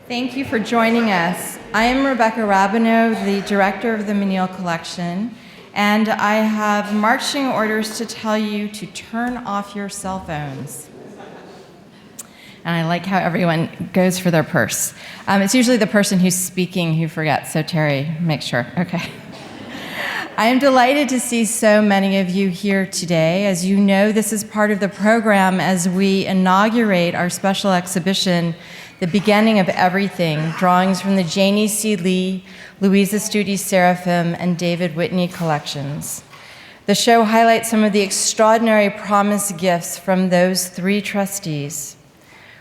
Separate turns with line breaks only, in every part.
Thank you for joining us. I am Rebecca Rabineau, the director of the Menil collection, and I have marching orders to tell you to turn off your cell phones. And I like how everyone goes for their purse. It's usually the person who's speaking who forgets, so Terry, make sure. Okay. I am delighted to see so many of you here today. As you know, this is part of the program as we inaugurate our special exhibition, The Beginning of Everything, drawings from the Janie C. Lee, Louisa Studi Seraphim, and David Whitney collections. The show highlights some of the extraordinary promised gifts from those three trustees.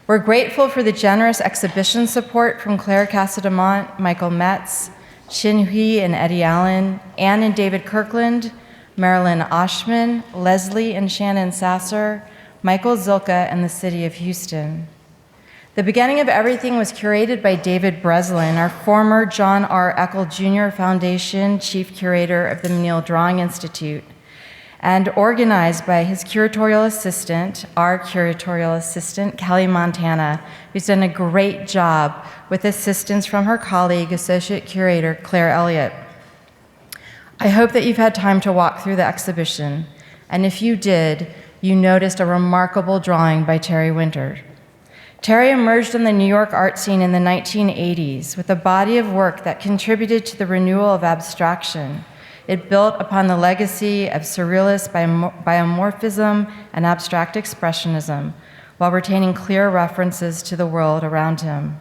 We're grateful for the generous exhibition support from Claire Cassademont, Michael Metz, Shin Hui and Eddie Allen, Ann and David Kirkland, Marilyn Oshman, Leslie and Shannon Sasser, Michael Zilka, and the City of Houston. The Beginning of Everything was curated by David Breslin, our former John R. Eckel Jr. Foundation Chief Curator of the Menil Drawing Institute, and organized by his curatorial assistant, our curatorial assistant, Kelly Montana, who's done a great job with assistance from her colleague, Associate Curator Claire Elliott. I hope that you've had time to walk through the exhibition, and if you did, you noticed a remarkable drawing by Terry Winter. Terry emerged in the New York art scene in the 1980s with a body of work that contributed to the renewal of abstraction. It built upon the legacy of surrealist biomorphism and abstract expressionism, while retaining clear references to the world around him.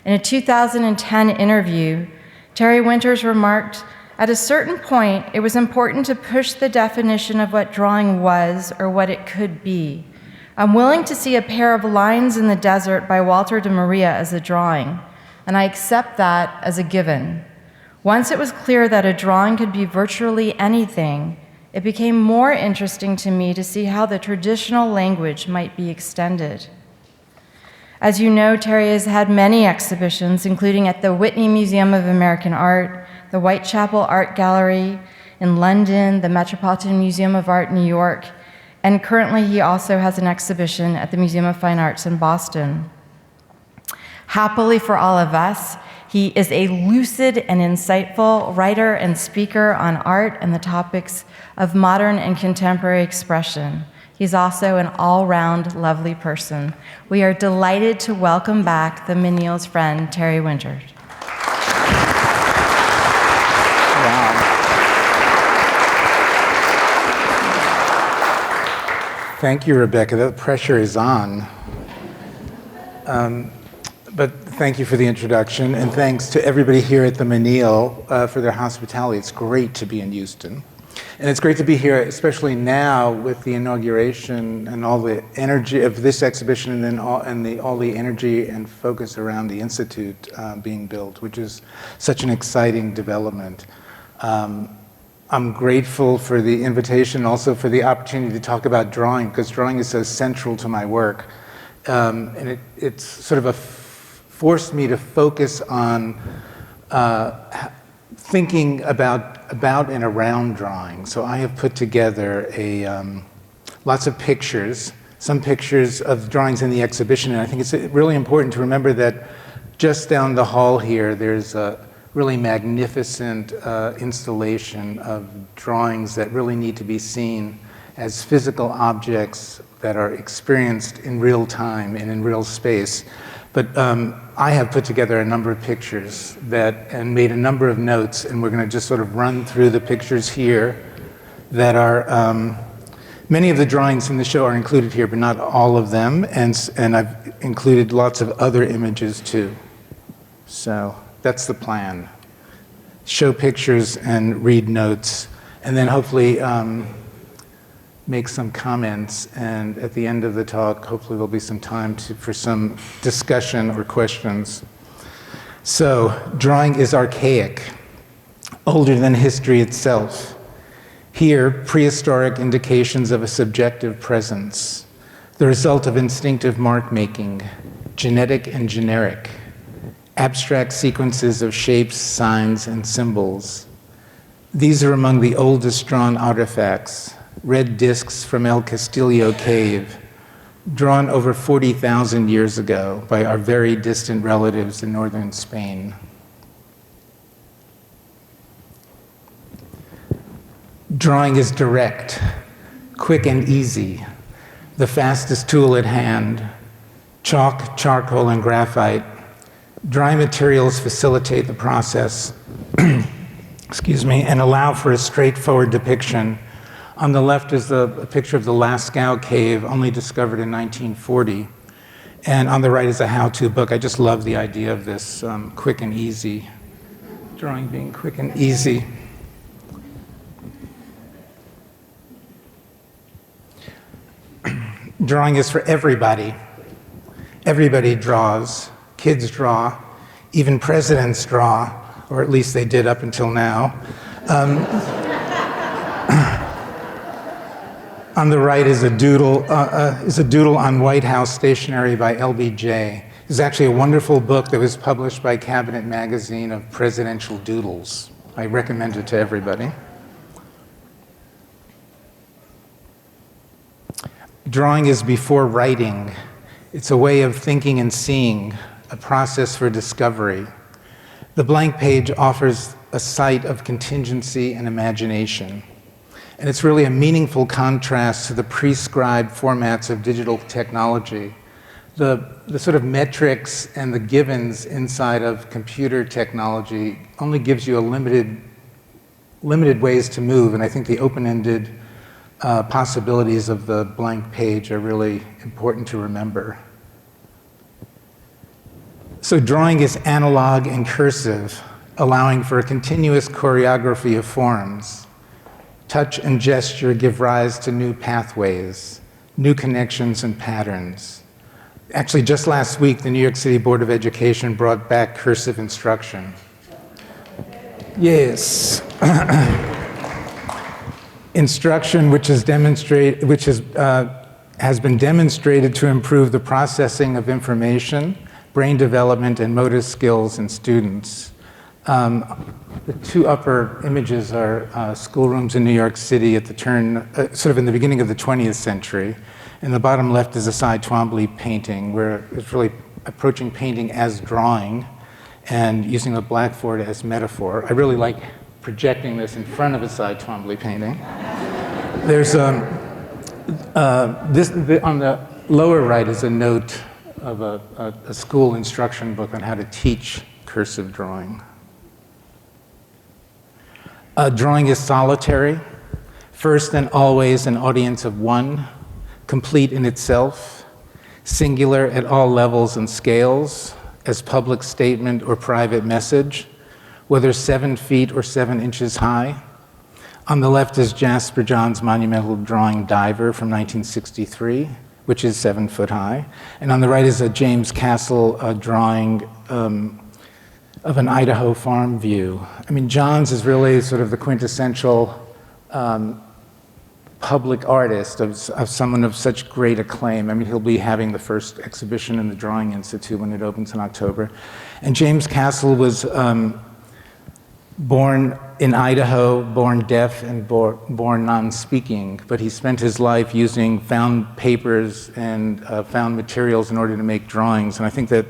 In a 2010 interview, Terry Winters remarked, "At a certain point, it was important to push the definition of what drawing was or what it could be. I'm willing to see a pair of lines in the desert by Walter de Maria as a drawing, and I accept that as a given. Once it was clear that a drawing could be virtually anything, it became more interesting to me to see how the traditional language might be extended." As you know, Terry has had many exhibitions, including at the Whitney Museum of American Art, the Whitechapel Art Gallery in London, the Metropolitan Museum of Art in New York, and currently he also has an exhibition at the Museum of Fine Arts in Boston. Happily for all of us, he is a lucid and insightful writer and speaker on art and the topics of modern and contemporary expression. He's also an all-round lovely person. We are delighted to welcome back the Menil's friend, Terry Winter.
Wow. Thank you, Rebecca. The pressure is on. But thank you for the introduction, and thanks to everybody here at the Menil for their hospitality. It's great to be in Houston. And it's great to be here, especially now with the inauguration and all the energy of this exhibition, and then all the energy and focus around the Institute being built, which is such an exciting development. I'm grateful for the invitation, also for the opportunity to talk about drawing, because drawing is so central to my work. And it's sort of forced me to focus on thinking about and around drawing. So I have put together lots of pictures, some pictures of drawings in the exhibition, and I think it's really important to remember that just down the hall here, there's a really magnificent installation of drawings that really need to be seen as physical objects that are experienced in real time and in real space. But I have put together a number of pictures and made a number of notes, and we're going to just sort of run through the pictures here that are, many of the drawings in the show are included here, but not all of them, and I've included lots of other images too. So that's the plan. Show pictures and read notes, and then hopefully make some comments, and at the end of the talk, hopefully there'll be some time for some discussion or questions. So, drawing is archaic, older than history itself. Here, prehistoric indications of a subjective presence, the result of instinctive mark-making, genetic and generic, abstract sequences of shapes, signs, and symbols. These are among the oldest drawn artifacts, red discs from El Castillo Cave, drawn over 40,000 years ago by our very distant relatives in northern Spain. Drawing is direct, quick and easy, the fastest tool at hand. Chalk, charcoal, and graphite. Dry materials facilitate the process, excuse me, and allow for a straightforward depiction. On the left is a picture of the Lascaux cave, only discovered in 1940. And on the right is a how-to book. I just love the idea of this quick and easy, drawing being quick and easy. Drawing is for everybody. Everybody draws. Kids draw. Even presidents draw, or at least they did up until now. On the right is a doodle on White House stationery by LBJ. It's actually a wonderful book that was published by Cabinet Magazine of presidential doodles. I recommend it to everybody. Drawing is before writing. It's a way of thinking and seeing, a process for discovery. The blank page offers a site of contingency and imagination. And it's really a meaningful contrast to the prescribed formats of digital technology. The sort of metrics and the givens inside of computer technology only gives you a limited ways to move, and I think the open-ended possibilities of the blank page are really important to remember. So drawing is analog and cursive, allowing for a continuous choreography of forms. Touch and gesture give rise to new pathways, new connections and patterns. Actually, just last week, the New York City Board of Education brought back cursive instruction. Yes. Instruction has been demonstrated to improve the processing of information, brain development, and motor skills in students. The two upper images are schoolrooms in New York City at the turn, sort of in the beginning of the 20th century. And the bottom left is a Cy Twombly painting, where it's really approaching painting as drawing and using a blackboard as metaphor. I really like projecting this in front of a Cy Twombly painting. There's on the lower right is a note of a school instruction book on how to teach cursive drawing. Drawing is solitary, first and always an audience of one, complete in itself, singular at all levels and scales, as public statement or private message, whether 7 feet or 7 inches high. On the left is Jasper Johns' monumental drawing Diver from 1963, which is 7 foot high. And on the right is a James Castle drawing of an Idaho farm view. I mean, Johns is really sort of the quintessential public artist of someone of such great acclaim. I mean, he'll be having the first exhibition in the Drawing Institute when it opens in October. And James Castle was born in Idaho, born deaf and born non-speaking, but he spent his life using found papers and found materials in order to make drawings. And I think that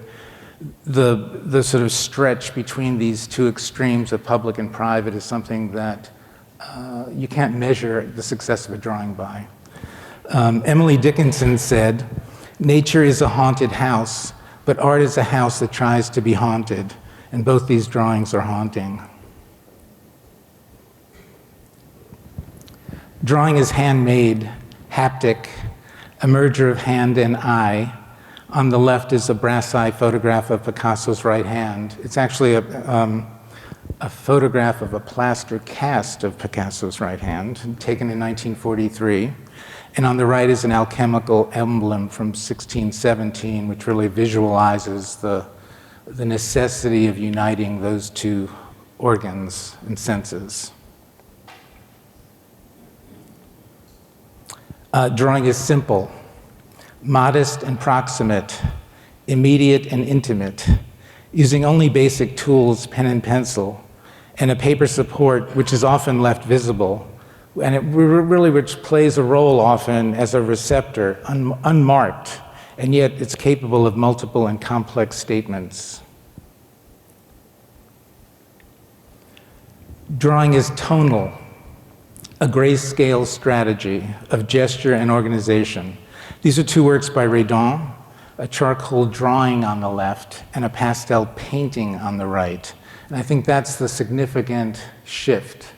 the sort of stretch between these two extremes of public and private is something that you can't measure the success of a drawing by. Emily Dickinson said, "Nature is a haunted house, but art is a house that tries to be haunted." And both these drawings are haunting. Drawing is handmade, haptic, a merger of hand and eye. On the left is a brass eye photograph of Picasso's right hand. It's actually a photograph of a plaster cast of Picasso's right hand, taken in 1943. And on the right is an alchemical emblem from 1617, which really visualizes the necessity of uniting those two organs and senses. Drawing is simple, modest and proximate, immediate and intimate, using only basic tools, pen and pencil, and a paper support which is often left visible, and it really which plays a role often as a receptor, unmarked, and yet it's capable of multiple and complex statements. Drawing is tonal, a grayscale strategy of gesture and organization. These are two works by Redon, a charcoal drawing on the left and a pastel painting on the right. And I think that's the significant shift,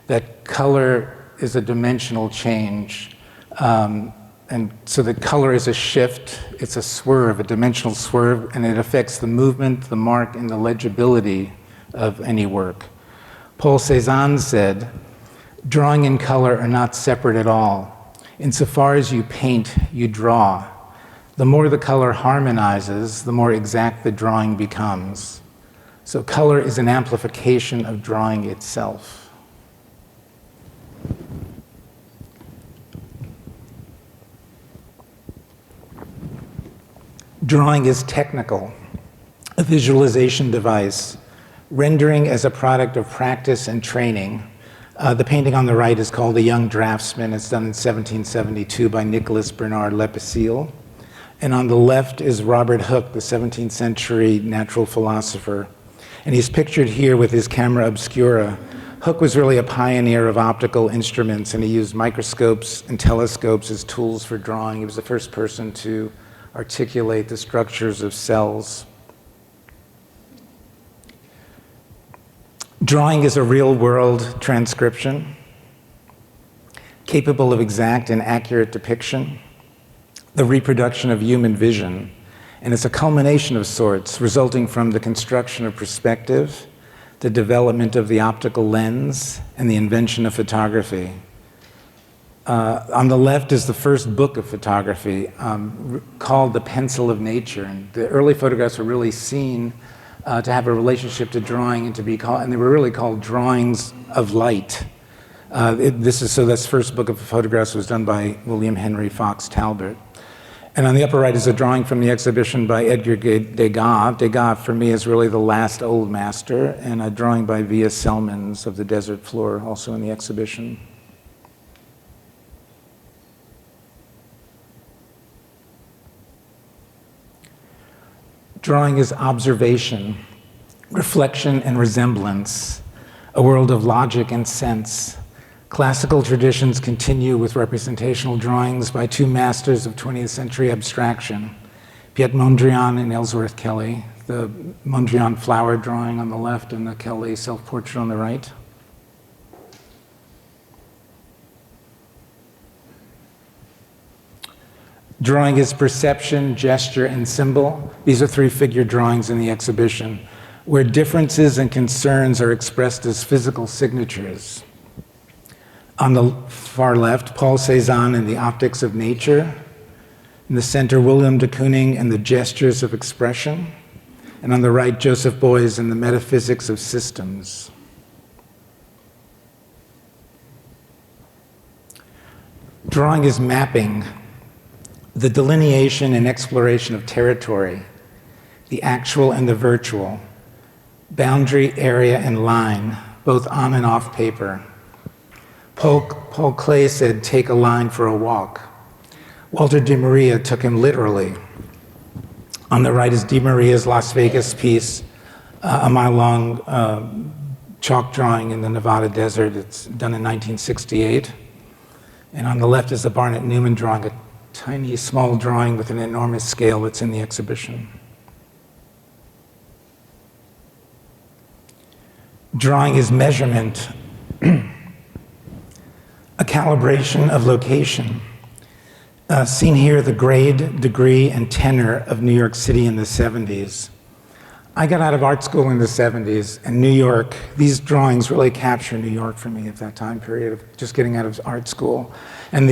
that color is a dimensional change. And so the color is a shift, it's a swerve, a dimensional swerve, and it affects the movement, the mark, and the legibility of any work. Paul Cézanne said, "Drawing and color are not separate at all. Insofar as you paint, you draw. The more the color harmonizes, the more exact the drawing becomes." So color is an amplification of drawing itself. Drawing is technical, a visualization device, rendering as a product of practice and training. The painting on the right is called A Young Draftsman. It's done in 1772 by Nicolas Bernard Lepecile. And on the left is Robert Hooke, the 17th century natural philosopher. And he's pictured here with his camera obscura. Hooke was really a pioneer of optical instruments, and he used microscopes and telescopes as tools for drawing. He was the first person to articulate the structures of cells. Drawing is a real-world transcription, capable of exact and accurate depiction, the reproduction of human vision, and it's a culmination of sorts resulting from the construction of perspective, the development of the optical lens, and the invention of photography. On the left is the first book of photography called The Pencil of Nature. And the early photographs were really seen to have a relationship to drawing and to be called, and they were really called drawings of light. So this first book of photographs was done by William Henry Fox Talbot. And on the upper right is a drawing from the exhibition by Edgar Degas. Degas, for me, is really the last old master, and a drawing by Via Selmans of the desert floor, also in the exhibition. Drawing is observation, reflection and resemblance, a world of logic and sense. Classical traditions continue with representational drawings by two masters of 20th century abstraction, Piet Mondrian and Ellsworth Kelly, the Mondrian flower drawing on the left and the Kelly self-portrait on the right. Drawing is perception, gesture, and symbol. These are three figure drawings in the exhibition, where differences and concerns are expressed as physical signatures. On the far left, Paul Cézanne and the Optics of Nature. In the center, William de Kooning and the Gestures of Expression. And on the right, Joseph Beuys and the Metaphysics of Systems. Drawing is mapping, the delineation and exploration of territory, the actual and the virtual, boundary, area, and line, both on and off paper. Paul Klee said, "Take a line for a walk." Walter de Maria took him literally. On the right is de Maria's Las Vegas piece, a mile-long chalk drawing in the Nevada desert. It's done in 1968. And on the left is the Barnett Newman drawing, a tiny, small drawing with an enormous scale that's in the exhibition. Drawing is measurement, a calibration of location. Seen here, the grade, degree, and tenor of New York City in the 70s. I got out of art school in the 70s, and New York, these drawings really capture New York for me at that time period of just getting out of art school. And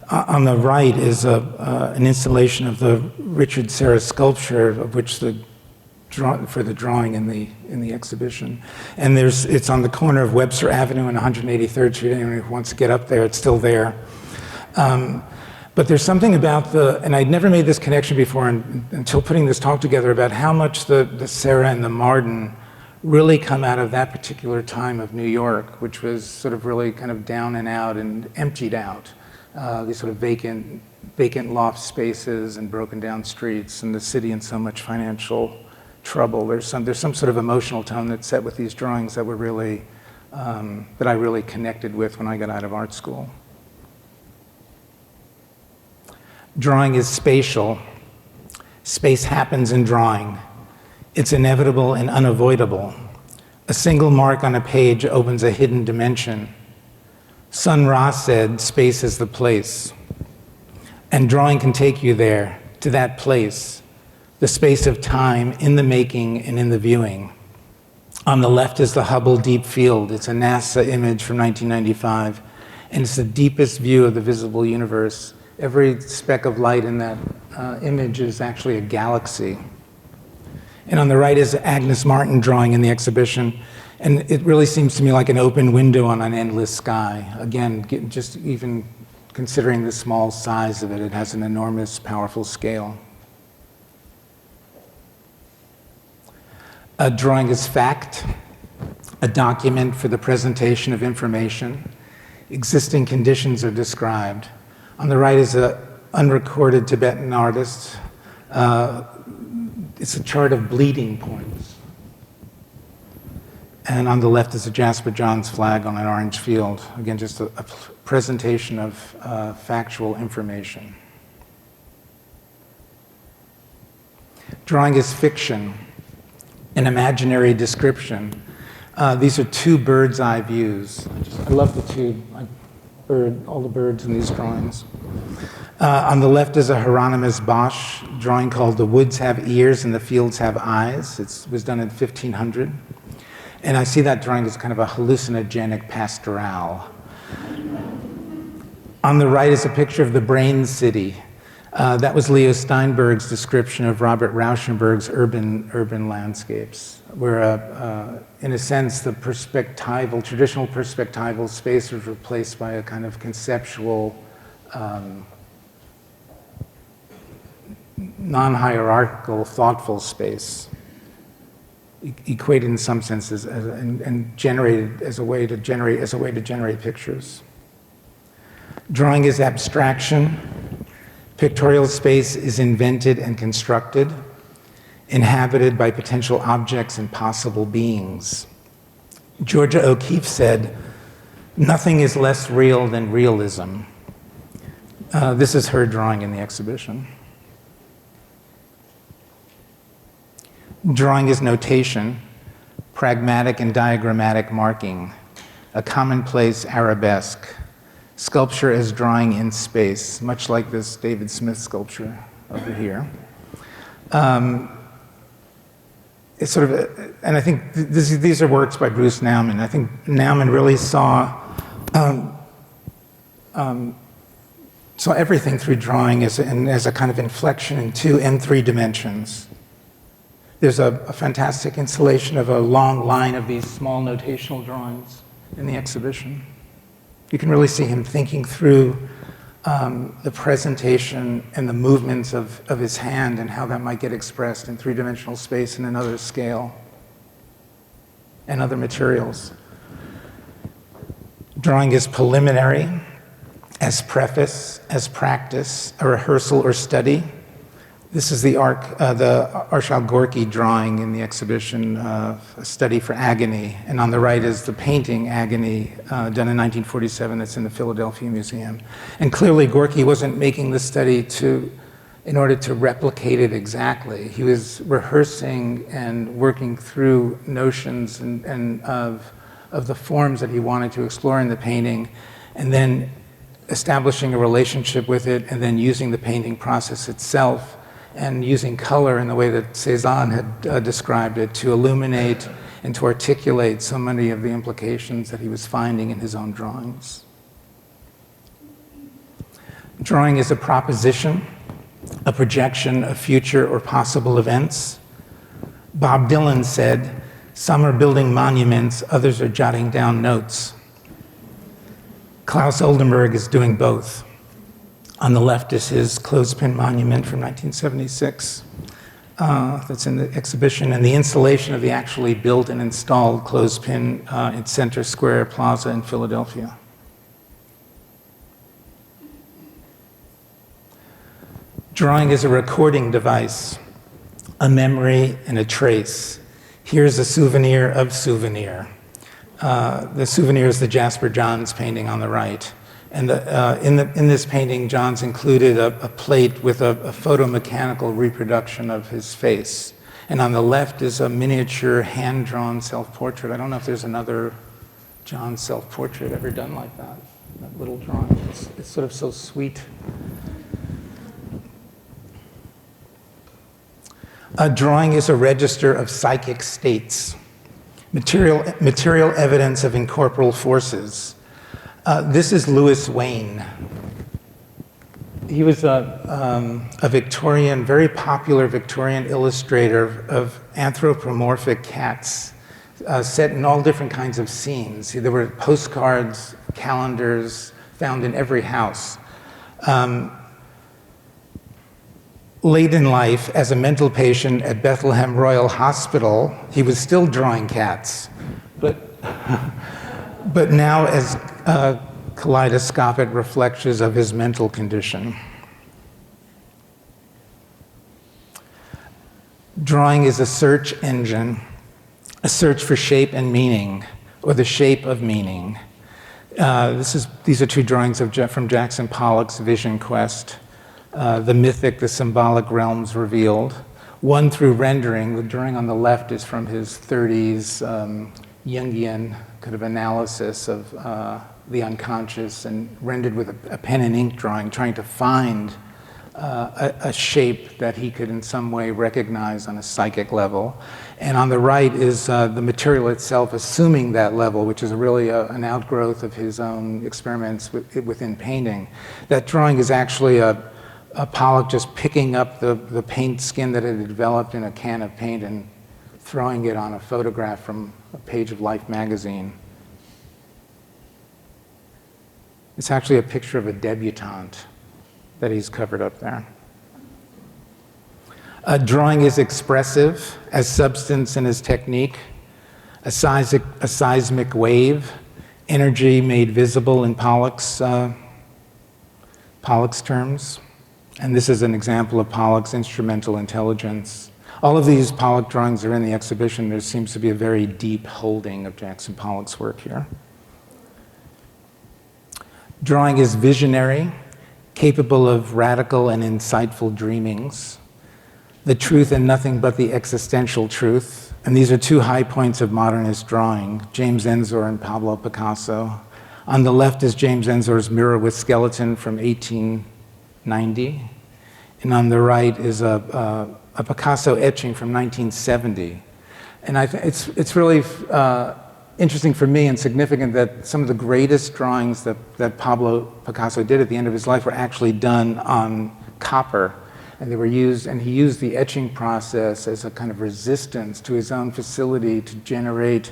on the right is an installation of the Richard Serra sculpture, of which for the drawing in the exhibition. And it's on the corner of Webster Avenue and 183rd Street. Anyone who wants to get up there, it's still there. But there's something about and I'd never made this connection before until putting this talk together, about how much the Serra and the Marden really come out of that particular time of New York, which was sort of really kind of down and out and emptied out. These sort of vacant loft spaces and broken down streets, and the city in so much financial trouble. There's some sort of emotional tone that's set with these drawings that were really, that I really connected with when I got out of art school. Drawing is spatial. Space happens in drawing. It's inevitable and unavoidable. A single mark on a page opens a hidden dimension. Sun Ra said, space is the place. And drawing can take you there, to that place, the space of time in the making and in the viewing. On the left is the Hubble Deep Field. It's a NASA image from 1995, and it's the deepest view of the visible universe. Every speck of light in that image is actually a galaxy. And on the right is Agnes Martin drawing in the exhibition. And it really seems to me like an open window on an endless sky. Again, just even considering the small size of it, it has an enormous, powerful scale. A drawing is fact, a document for the presentation of information. Existing conditions are described. On the right is an unrecorded Tibetan artist. It's a chart of bleeding points. And on the left is a Jasper Johns flag on an orange field. Again, just a presentation of factual information. Drawing is fiction, an imaginary description. These are two bird's eye views. I love all the birds in these drawings. On the left is a Hieronymus Bosch drawing called The Woods Have Ears and the Fields Have Eyes. It was done in 1500. And I see that drawing as kind of a hallucinogenic pastoral. On the right is a picture of the Brain City. That was Leo Steinberg's description of Robert Rauschenberg's urban landscapes, where, in a sense, the traditional perspectival space was replaced by a kind of conceptual, non-hierarchical, thoughtful space, equated in some senses and generated as a way to generate pictures. Drawing is abstraction. Pictorial space is invented and constructed, inhabited by potential objects and possible beings. Georgia O'Keeffe said, "Nothing is less real than realism." This is her drawing in the exhibition. Drawing is notation, pragmatic and diagrammatic marking, a commonplace arabesque. Sculpture as drawing in space, much like this David Smith sculpture over here. It's sort of, and I think these are works by Bruce Nauman. I think Nauman really saw everything through drawing as a kind of inflection in 2 and 3 dimensions. There's a fantastic installation of a long line of these small notational drawings in the exhibition. You can really see him thinking through the presentation and the movements of his hand and how that might get expressed in 3-dimensional space and another scale and other materials. Drawing is preliminary, as preface, as practice, a rehearsal or study. This is the Arshile Gorky drawing in the exhibition, A Study for Agony. And on the right is the painting Agony, done in 1947, that's in the Philadelphia Museum. And clearly Gorky wasn't making the study in order to replicate it exactly. He was rehearsing and working through notions and of the forms that he wanted to explore in the painting, and then establishing a relationship with it, and then using the painting process itself and using color in the way that Cézanne had described it to illuminate and to articulate so many of the implications that he was finding in his own drawings. Drawing is a proposition, a projection of future or possible events. Bob Dylan said, "Some are building monuments, others are jotting down notes." Klaus Oldenburg is doing both. On the left is his clothespin monument from 1976. that's in the exhibition, and the installation of the actually built and installed clothespin at Center Square Plaza in Philadelphia. Drawing is a recording device, a memory and a trace. Here's a souvenir of souvenir. The souvenir is the Jasper Johns painting on the right. And in this painting, Johns included a plate with a photomechanical reproduction of his face. And on the left is a miniature hand-drawn self-portrait. I don't know if there's another Johns self-portrait ever done like that. That little drawing. It's sort of so sweet. A drawing is a register of psychic states, material evidence of incorporeal forces. This is Lois Wayne. He was a Victorian, very popular Victorian illustrator of anthropomorphic cats, set in all different kinds of scenes. There were postcards, calendars found in every house. Late in life, as a mental patient at Bethlehem Royal Hospital, he was still drawing cats, but now as kaleidoscopic reflections of his mental condition. Drawing is a search engine, a search for shape and meaning, or the shape of meaning. These are two drawings from Jackson Pollock's Vision Quest. The mythic, the symbolic realms revealed. One through rendering. The drawing on the left is from his 30s Jungian kind of analysis of the unconscious, and rendered with a pen and ink drawing, trying to find a shape that he could in some way recognize on a psychic level. And on the right is the material itself assuming that level, which is really an outgrowth of his own experiments within painting. That drawing is actually a Pollock just picking up the paint skin that had developed in a can of paint and throwing it on a photograph from a page of Life magazine. It's actually a picture of a debutante that he's covered up there. Drawing is expressive as substance and as technique, a seismic wave, energy made visible in Pollock's terms. And this is an example of Pollock's instrumental intelligence. All of these Pollock drawings are in the exhibition. There seems to be a very deep holding of Jackson Pollock's work here. Drawing is visionary, capable of radical and insightful dreamings. The truth and nothing but the existential truth. And these are two high points of modernist drawing, James Ensor and Pablo Picasso. On the left is James Ensor's Mirror with Skeleton from 1890. And on the right is a Picasso etching from 1970. And it's really interesting for me and significant that some of the greatest drawings that Pablo Picasso did at the end of his life were actually done on copper. And they were used, and he used the etching process as a kind of resistance to his own facility to generate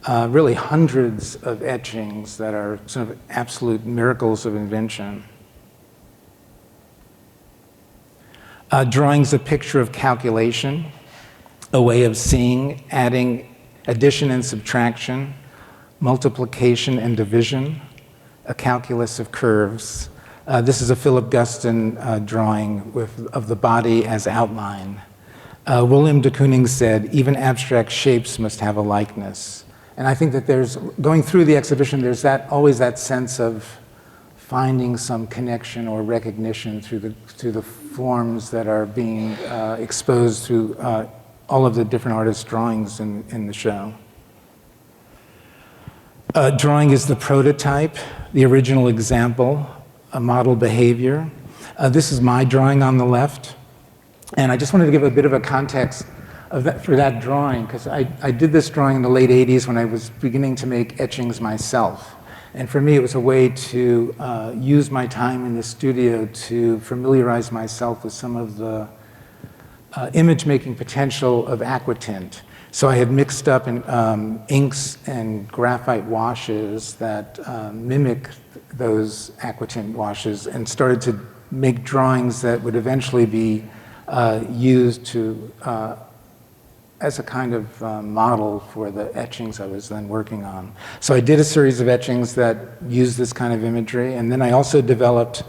really hundreds of etchings that are sort of absolute miracles of invention. Drawing's a picture of calculation, a way of seeing, adding addition and subtraction, multiplication and division, a calculus of curves. This is a Philip Guston drawing of the body as outline. William de Kooning said, even abstract shapes must have a likeness. And I think that going through the exhibition, there's always that sense of finding some connection or recognition through the forms that are being exposed through all of the different artists' drawings in the show. Drawing is the prototype, the original example, a model behavior. This is my drawing on the left. And I just wanted to give a bit of a context for that drawing, because I did this drawing in the late 80s when I was beginning to make etchings myself. And for me, it was a way to use my time in the studio to familiarize myself with some of the image-making potential of aquatint. So I had mixed up inks and graphite washes that mimic those aquatint washes, and started to make drawings that would eventually be used to as a kind of model for the etchings I was then working on. So I did a series of etchings that used this kind of imagery, and then I also developed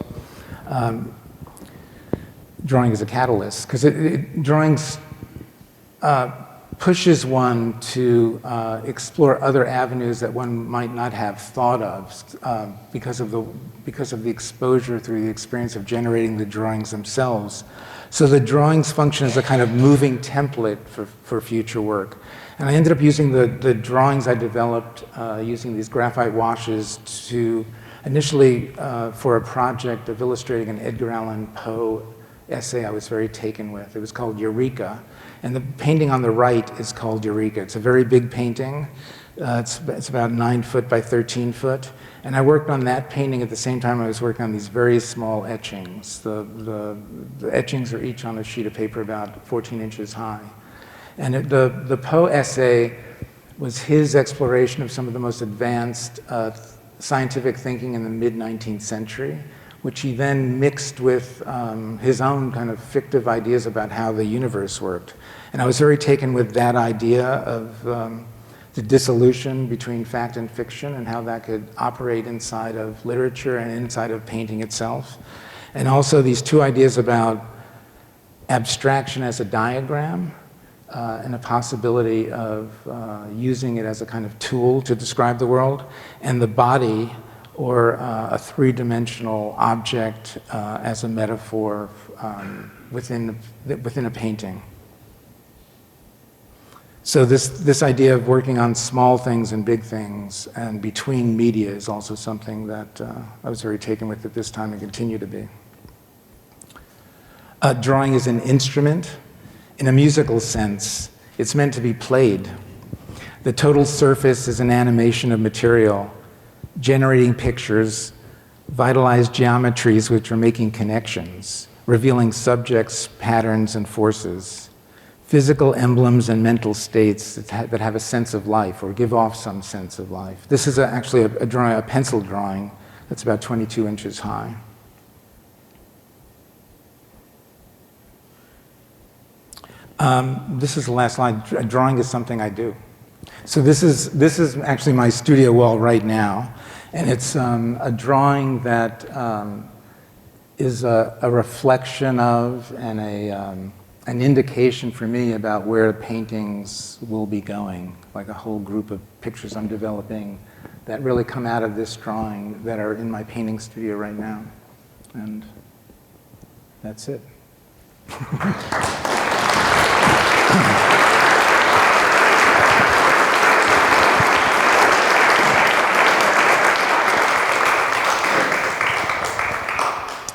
drawing as a catalyst, because drawings pushes one to explore other avenues that one might not have thought of because of the exposure through the experience of generating the drawings themselves. So the drawings function as a kind of moving template for future work. And I ended up using the drawings I developed using these graphite washes to initially for a project of illustrating an Edgar Allan Poe essay I was very taken with. It was called Eureka. And the painting on the right is called Eureka. It's a very big painting. It's about 9 foot by 13 foot. And I worked on that painting at the same time I was working on these very small etchings. The etchings are each on a sheet of paper about 14 inches high. And the Poe essay was his exploration of some of the most advanced scientific thinking in the mid-19th century, which he then mixed with his own kind of fictive ideas about how the universe worked. And I was very taken with that idea of the dissolution between fact and fiction and how that could operate inside of literature and inside of painting itself. And also these two ideas about abstraction as a diagram and a possibility of using it as a kind of tool to describe the world, and the body or a three-dimensional object as a metaphor within a painting. So this idea of working on small things and big things and between media is also something that I was very taken with at this time and continue to be. Drawing is an instrument. In a musical sense, it's meant to be played. The total surface is an animation of material, generating pictures, vitalized geometries which are making connections, revealing subjects, patterns, and forces. Physical emblems and mental states that have a sense of life or give off some sense of life. This is actually a pencil drawing that's about 22 inches high. This is the last slide. Drawing is something I do. So this is actually my studio wall right now, and it's a drawing that is a reflection of and an indication for me about where paintings will be going, like a whole group of pictures I'm developing that really come out of this drawing that are in my painting studio right now. And that's it.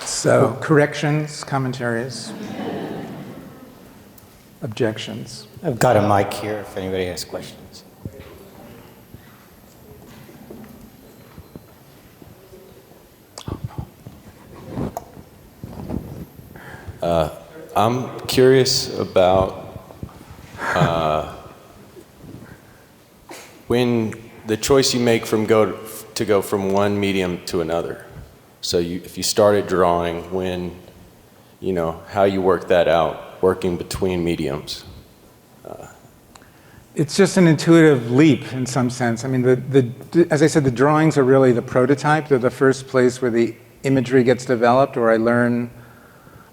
So, corrections, commentaries, objections.
I've got a mic here if anybody has questions.
I'm curious about when the choice you make to go from one medium to another. So if you started drawing, how you work that out, working between mediums.
It's just an intuitive leap in some sense. I mean, as I said, the drawings are really the prototype. They're the first place where the imagery gets developed, or I learn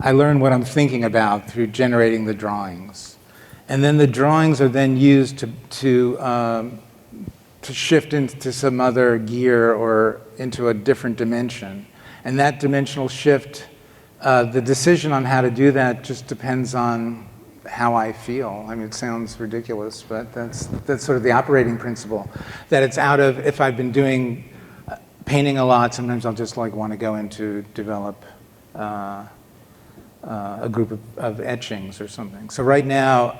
what I'm thinking about through generating the drawings. And then the drawings are then used to shift into some other gear or into a different dimension. And that dimensional shift, the decision on how to do that just depends on how I feel. I mean, it sounds ridiculous, but that's sort of the operating principle. That it's out of, if I've been doing painting a lot, sometimes I'll just want to go into develop a group of etchings or something. So right now,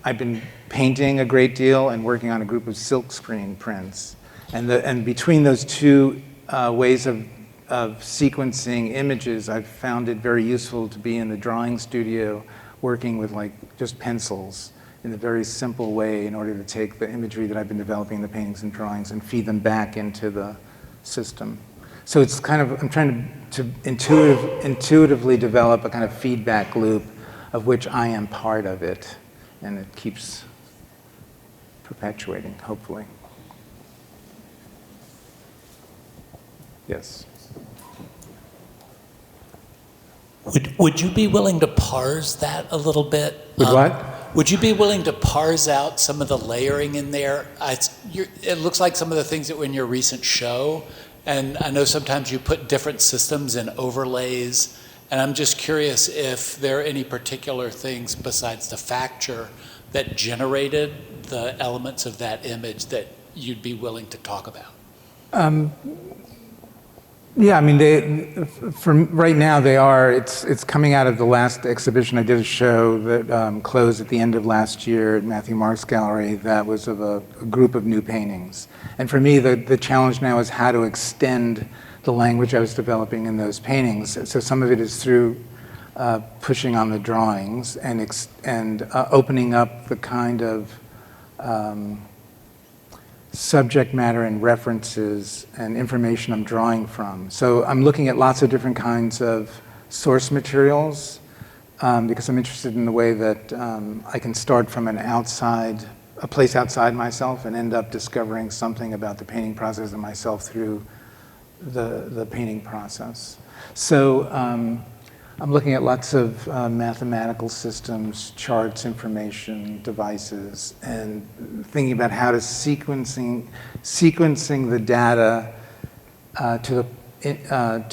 I've been painting a great deal and working on a group of silkscreen prints. And between those two ways of sequencing images, I've found it very useful to be in the drawing studio working with just pencils in a very simple way in order to take the imagery that I've been developing in the paintings and drawings and feed them back into the system. So it's kind of, I'm trying to intuitively develop a kind of feedback loop of which I am part of it, and it keeps perpetuating, hopefully. Yes.
Would you be willing to parse that a little bit?
With what?
Would you be willing to parse out some of the layering in there? It looks like some of the things that were in your recent show, and I know sometimes you put different systems and overlays, and I'm just curious if there are any particular things besides the facture that generated the elements of that image that you'd be willing to talk about.
Yeah, I mean, from right now they are. It's coming out of the last exhibition. I did a show that closed at the end of last year at Matthew Mark's gallery. That was of a group of new paintings. And for me, the challenge now is how to extend the language I was developing in those paintings. So some of it is through pushing on the drawings and opening up the kind of subject matter and references and information I'm drawing from. So I'm looking at lots of different kinds of source materials because I'm interested in the way that I can start from a place outside myself and end up discovering something about the painting process and myself through the painting process. So I'm looking at lots of mathematical systems, charts, information, devices, and thinking about how to sequencing the data to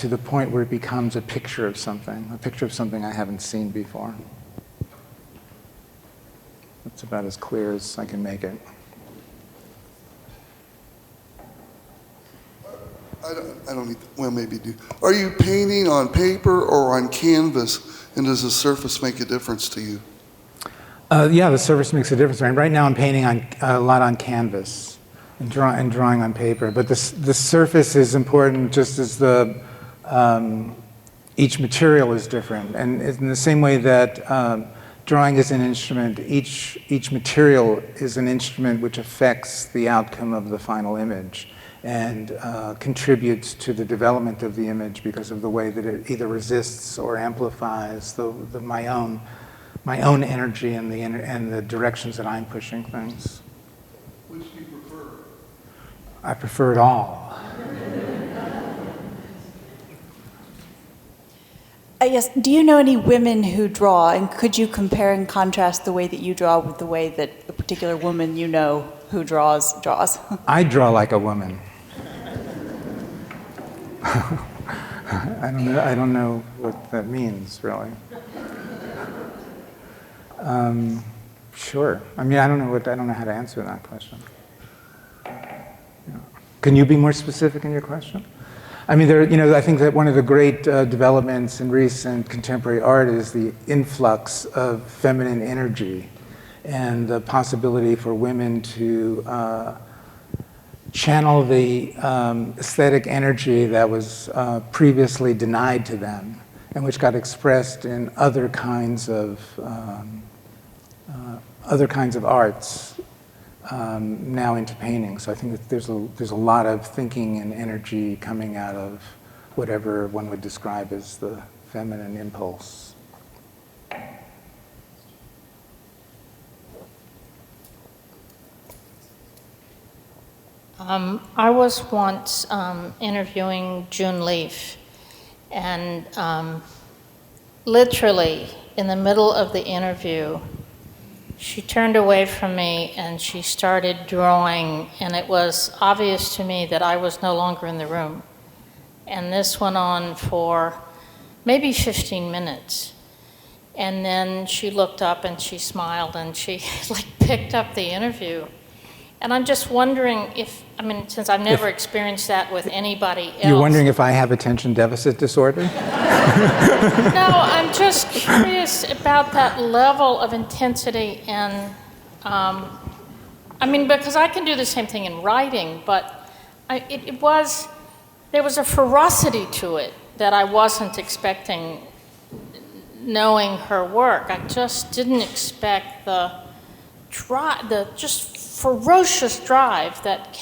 the point where it becomes a picture of something I haven't seen before. That's about as clear as I can make it.
I don't need, well, maybe do. Are you painting on paper or on canvas, and does the surface make a difference to you?
Yeah, the surface makes a difference. Right now I'm painting a lot on canvas and drawing on paper, but the surface is important just as each material is different. And in the same way that drawing is an instrument, each material is an instrument which affects the outcome of the final image and contributes to the development of the image because of the way that it either resists or amplifies my own energy and the directions that I'm pushing things.
Which do you prefer?
I prefer it all.
Yes. Do you know any women who draw, and could you compare and contrast the way that you draw with the way that a particular woman you know who draws?
I draw like a woman. I don't know what that means, really. Sure. I mean, I don't know how to answer that question. Yeah. Can you be more specific in your question? I mean, I think that one of the great developments in recent contemporary art is the influx of feminine energy and the possibility for women to channel the aesthetic energy that was previously denied to them and which got expressed in other kinds of arts now into painting. So I think that there's a lot of thinking and energy coming out of whatever one would describe as the feminine impulse.
I was once interviewing June Leaf, and literally in the middle of the interview, she turned away from me and she started drawing, and it was obvious to me that I was no longer in the room. And this went on for maybe 15 minutes. And then she looked up and she smiled and she picked up the interview. And I'm just wondering since I've never experienced that with anybody else.
You're wondering if I have attention deficit disorder?
No, I'm just curious about that level of intensity and, because I can do the same thing in writing, but there was a ferocity to it that I wasn't expecting knowing her work. I just didn't expect the just ferocious drive that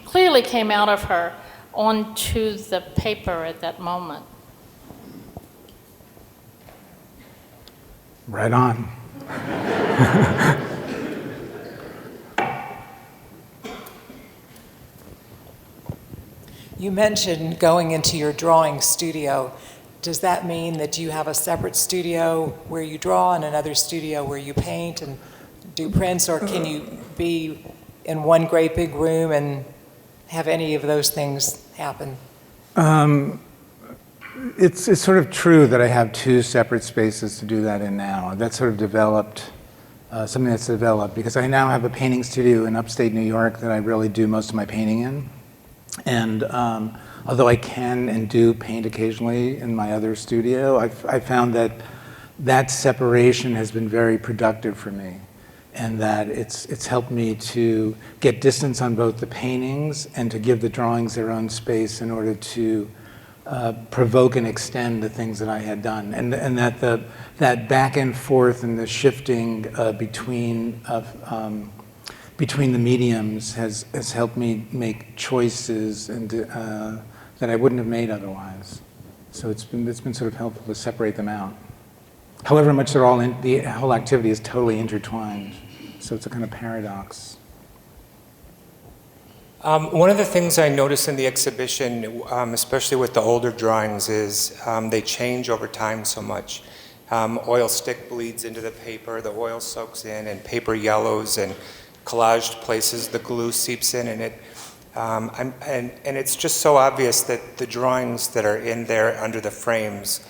clearly came out of her onto the paper at that moment.
Right on.
You mentioned going into your drawing studio. Does that mean that you have a separate studio where you draw and another studio where you paint and do prints, or can you be in one great big room and have any of those things happen?
It's sort of true that I have two separate spaces to do that in now. That's sort of developed, something that's developed, because I now have a painting studio in upstate New York that I really do most of my painting in. And although I can and do paint occasionally in my other studio, I found that that separation has been very productive for me, and that it's helped me to get distance on both the paintings and to give the drawings their own space in order to provoke and extend the things that I had done, and that that back and forth and the shifting between the mediums has helped me make choices and that I wouldn't have made otherwise. So it's been sort of helpful to separate them out. However much they're all in, the whole activity is totally intertwined. So it's a kind of paradox.
One of the things I noticed in the exhibition, especially with the older drawings, is they change over time so much. Oil stick bleeds into the paper, the oil soaks in, and paper yellows, and collaged places, the glue seeps in, and and it's just so obvious that the drawings that are in there under the frames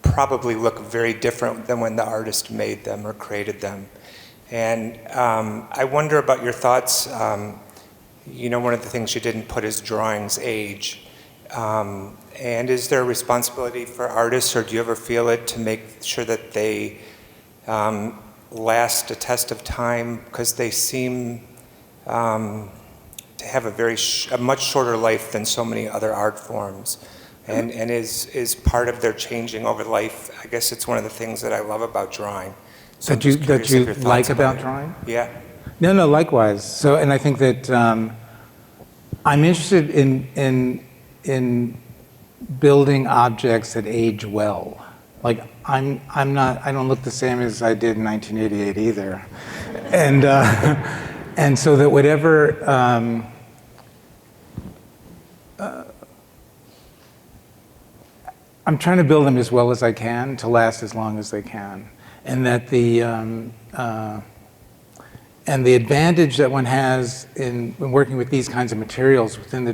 probably look very different than when the artist made them or created them. And I wonder about your thoughts. You know, one of the things you didn't put is drawings age. And is there a responsibility for artists, or do you ever feel it, to make sure that they last a test of time, because they seem to have a much shorter life than so many other art forms, and is part of their changing over life? I guess it's one of the things that I love about drawing. So
That you like about drawing?
Yeah.
No, likewise. So, and I think that I'm interested in building objects that age well. Like I don't look the same as I did in 1988 either, and so that whatever I'm trying to build them as well as I can to last as long as they can, and that and the advantage that one has in working with these kinds of materials within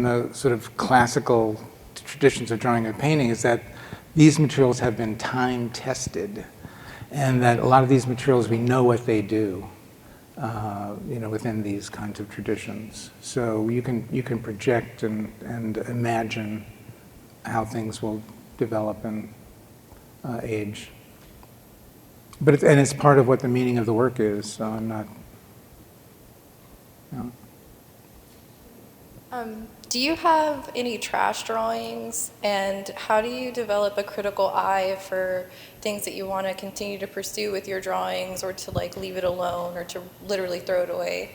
the sort of classical traditions of drawing and painting is that these materials have been time tested, and that a lot of these materials, we know what they do, within these kinds of traditions. So you can project and imagine how things will develop and age. But it's part of what the meaning of the work is. So I'm not.
Do you have any trash drawings, and how do you develop a critical eye for things that you want to continue to pursue with your drawings, or to like leave it alone, or to literally throw it away?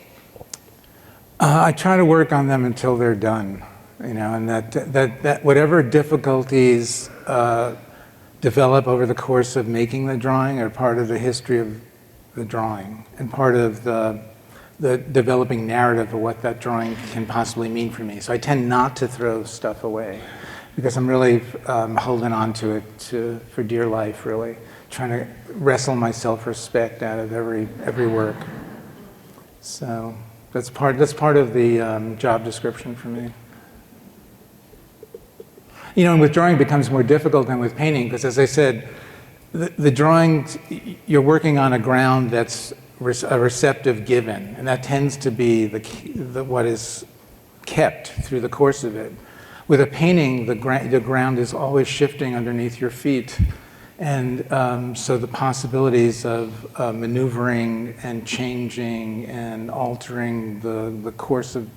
I try to work on them until they're done, and that whatever difficulties develop over the course of making the drawing are part of the history of the drawing and part of the developing narrative of what that drawing can possibly mean for me. So I tend not to throw stuff away because I'm really holding on to it for dear life, really, trying to wrestle my self-respect out of every work. So that's part of the job description for me. And with drawing it becomes more difficult than with painting because, as I said, the drawing, you're working on a ground that's a receptive given, and that tends to be what is kept through the course of it. With a painting, the ground is always shifting underneath your feet, and so the possibilities of maneuvering and changing and altering the course of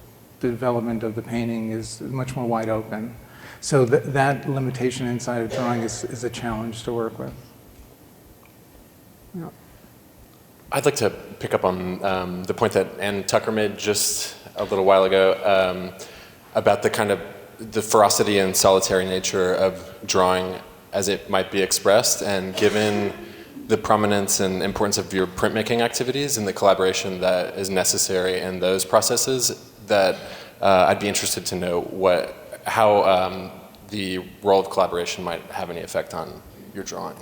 the development of the painting is much more wide open. So that limitation inside of drawing is a challenge to work with. Yeah.
I'd like to pick up on the point that Ann Tucker made just a little while ago about the kind of the ferocity and solitary nature of drawing. as it might be expressed, and given the prominence and importance of your printmaking activities and the collaboration that is necessary in those processes, that I'd be interested to know how the role of collaboration might have any effect on your drawing.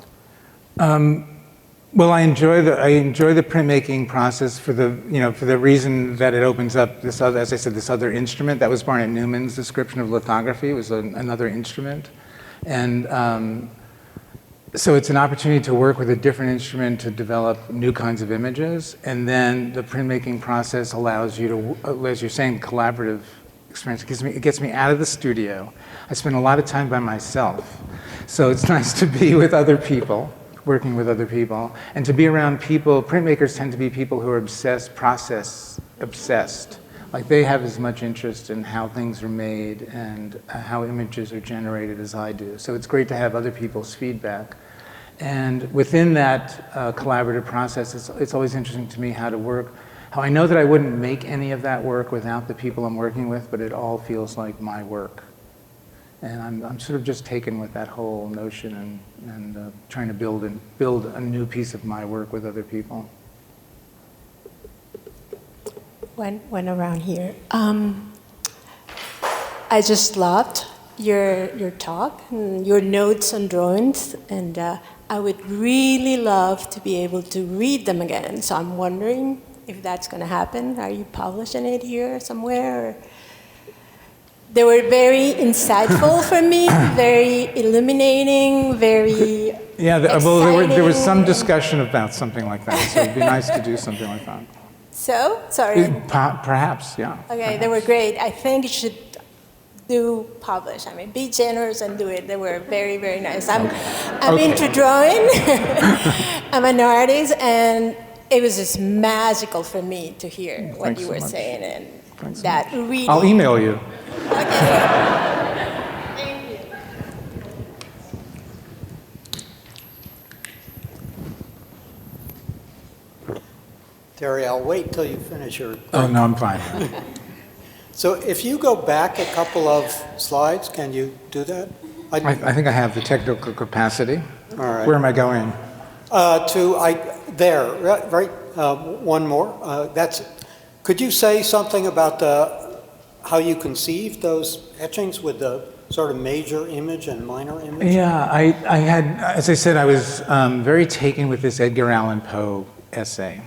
Well, I enjoy the printmaking process for the reason that it opens up this other, as I said, this other instrument. That was Barnett Newman's description of lithography. It was another instrument, and so it's an opportunity to work with a different instrument to develop new kinds of images. And then the printmaking process allows you to, as you're saying, collaborative experience. It gets me out of the studio. I spend a lot of time by myself, so it's nice to be with other people, working with other people, and to be around people. Printmakers tend to be people who are process obsessed. Like they have as much interest in how things are made and how images are generated as I do. So it's great to have other people's feedback. And within that collaborative process, it's always interesting to me how I know that I wouldn't make any of that work without the people I'm working with, but it all feels like my work. And I'm sort of just taken with that whole notion and trying to build a new piece of my work with other people.
One around here. I just loved your talk and your notes and drawings, and I would really love to be able to read them again. So I'm wondering if that's going to happen. Are you publishing it here somewhere? They were very insightful for me, very illuminating, very
well, there was some discussion about something like that, so it'd be nice to do something like that.
So, sorry.
Perhaps, yeah.
Okay,
perhaps.
They were great. I think you should publish. I mean, be generous and do it. They were very, very nice. I'm into drawing. I'm an artist, and it was just magical for me to hear what
Thanks
you
so
were
much.
saying, and
Thanks so
that
much.
really.
I'll email you.
Thank you.
Terry, I'll wait till you finish your.
Oh, no, I'm fine.
So if you go back a couple of slides, can you do that?
I think I have the technical capacity.
All right.
Where am I going?
One more. Could you say something about how you conceived those etchings with the sort of major image and minor image?
Yeah, I had, as I said, I was very taken with this Edgar Allan Poe essay.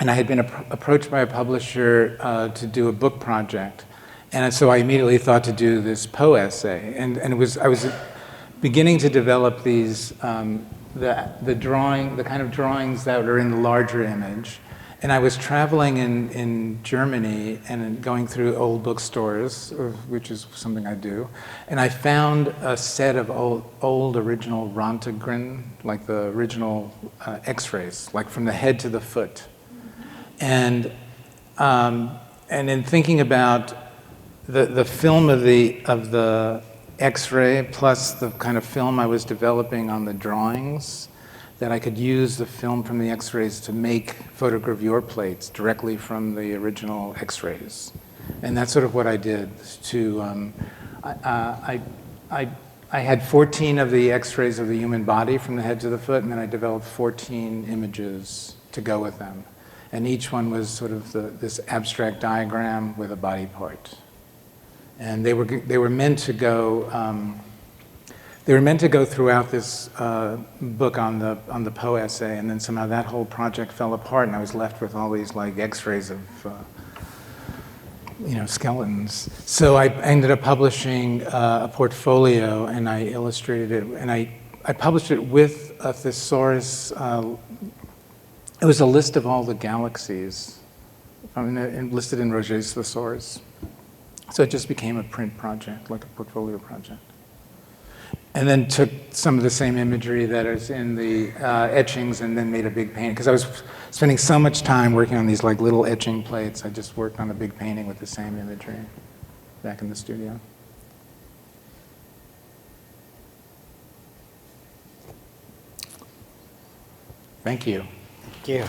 And I had been approached by a publisher to do a book project. And so I immediately thought to do this Poe essay. And I was beginning to develop these, the kind of drawings that are in the larger image. And I was traveling in Germany and going through old bookstores, which is something I do. And I found a set of old original Röntgen, like the original X-rays, like from the head to the foot. And in thinking about the film of the X-ray plus the kind of film I was developing on the drawings, that I could use the film from the X-rays to make photogravure plates directly from the original X-rays. And that's sort of what I did. I had 14 of the X-rays of the human body from the head to the foot, and then I developed 14 images to go with them. And each one was sort of this abstract diagram with a body part. And they were meant to go. They were meant to go throughout this book on the Poe essay, and then somehow that whole project fell apart, and I was left with all these like X-rays of skeletons. So I ended up publishing a portfolio, and I illustrated it, and I published it with a thesaurus. It was a list of all the galaxies, listed in Roget's thesaurus. So it just became a print project, like a portfolio project. And then took some of the same imagery that is in the etchings and then made a big painting. Because I was spending so much time working on these like little etching plates, I just worked on a big painting with the same imagery back in the studio. Thank you.
Thank you.